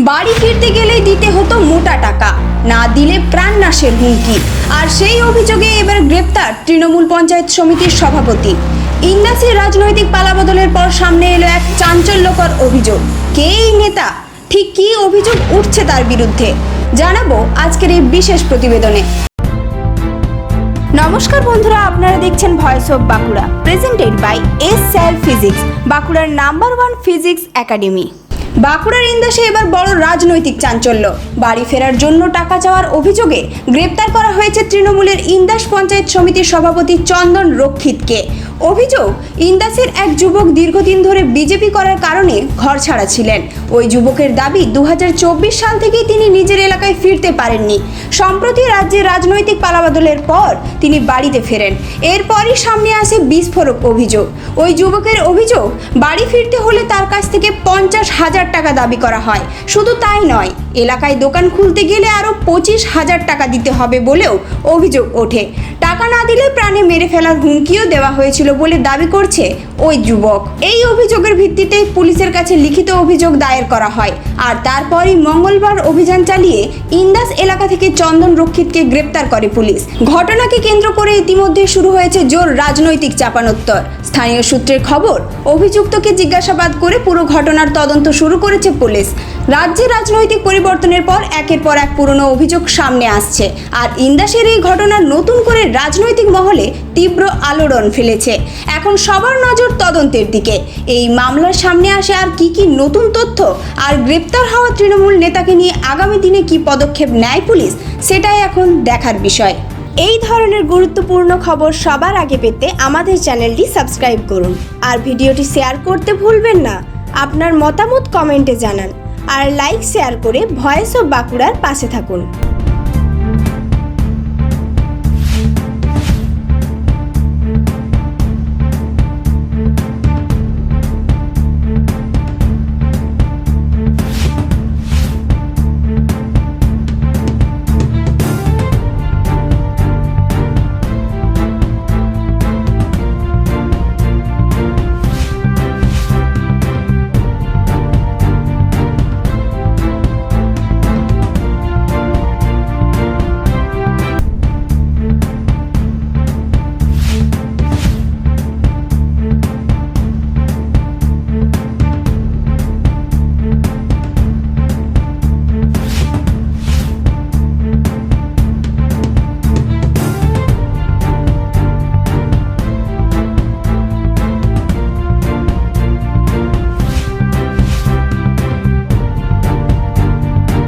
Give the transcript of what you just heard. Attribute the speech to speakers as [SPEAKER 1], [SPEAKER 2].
[SPEAKER 1] বাড়ি ফিরতে গেলেই দিতে হতো মোটা টাকা, না দিলে প্রাণনাশের হুমকি। আর সেই অভিযোগে এবার গ্রেপ্তার তৃণমূল পঞ্চায়েত সমিতির সভাপতি। ইন্দাসের রাজনৈতিক পালাবদলের পর সামনে এলো এক চাঞ্চল্যকর অভিযোগ। কে এই নেতা, ঠিক কী অভিযোগ উঠছে তার বিরুদ্ধে, জানাবো আজকের এই বিশেষ প্রতিবেদনে। নমস্কার বন্ধুরা, আপনারা দেখছেন voice of Bankura, presented by S sir physics, বাঁকুড়ার নাম্বার 1 ফিজিক্স একাডেমি। বাঁকুড়ার ইন্দাসে এবার বড় রাজনৈতিক চাঞ্চল্য। বাড়ি ফেরার জন্য টাকা চাওয়ার অভিযোগে গ্রেপ্তার করা হয়েছে তৃণমূলের ইন্দাস পঞ্চায়েত সমিতির সভাপতি চন্দন রক্ষিতকে। অভিযোগ, ইন্দাসের এক যুবক দীর্ঘদিন ধরে বিজেপি করার কারণে ঘরছাড়া ছিলেন। ওই যুবকের দাবি 2024 সাল থেকেই তিনি নিজের এলাকায় ফিরতে পারেননি। সম্প্রতি রাজ্যে রাজনৈতিক পালাবদলের পর তিনি বাড়িতে ফেরেন। এরপরই সামনে আসে বিস্ফোরক অভিযোগ। ওই যুবকের অভিযোগ, বাড়ি ফিরতে হলে তার কাছ থেকে 50,000 টাকা দাবি করা হয়। শুধু তাই নয়, এলাকায় দোকান খুলতে গেলে আরও 25,000 টাকা দিতে হবে বলেও অভিযোগ ওঠে। টাকা না দিলে প্রাণে মেরে ফেলার হুমকিও দেওয়া হয়েছিল বলে দাবি করছে ওই যুবক। এই অভিযোগের ভিত্তিতে পুলিশের কাছে লিখিত অভিযোগ দায়ের করা হয়। আর তারপরই মঙ্গলবার অভিযান চালিয়ে ইন্দাস এলাকা থেকে চন্দন রক্ষিতকে গ্রেপ্তার করে পুলিশ। ঘটনাকে কেন্দ্র করে ইতিমধ্যে শুরু হয়েছে জোর রাজনৈতিক চাপানোত্তর। স্থানীয় সূত্রের খবর, অভিযুক্তকে জিজ্ঞাসাবাদ করে পুরো ঘটনার তদন্ত শুরু করেছে পুলিশ। রাজ্যে রাজনৈতিক পরিবর্তনের পর একের পর এক পুরনো অভিযোগ সামনে আসছে। আর ইন্দাসের এই ঘটনা নতুন করে রাজনৈতিক মহলে তীব্র আলোড়ন ফেলেছে। এখন সবার নজর তদন্তের দিকে। এই মামলার সামনে আসে আর কি নতুন তথ্য, আর গ্রেপ্তার হওয়া তৃণমূল নেতাকে নিয়ে আগামী দিনে কি পদক্ষেপ নেয় পুলিশ, সেটাই এখন দেখার বিষয়। এই ধরনের গুরুত্বপূর্ণ খবর সবার আগে পেতে আমাদের চ্যানেলটি সাবস্ক্রাইব করুন। আর ভিডিওটি শেয়ার করতে ভুলবেন না। আপনার মতামত কমেন্টে জানান। আর লাইক শেয়ার করে ভয়েস অফ বাঁকুড়ার পাশে থাকুন।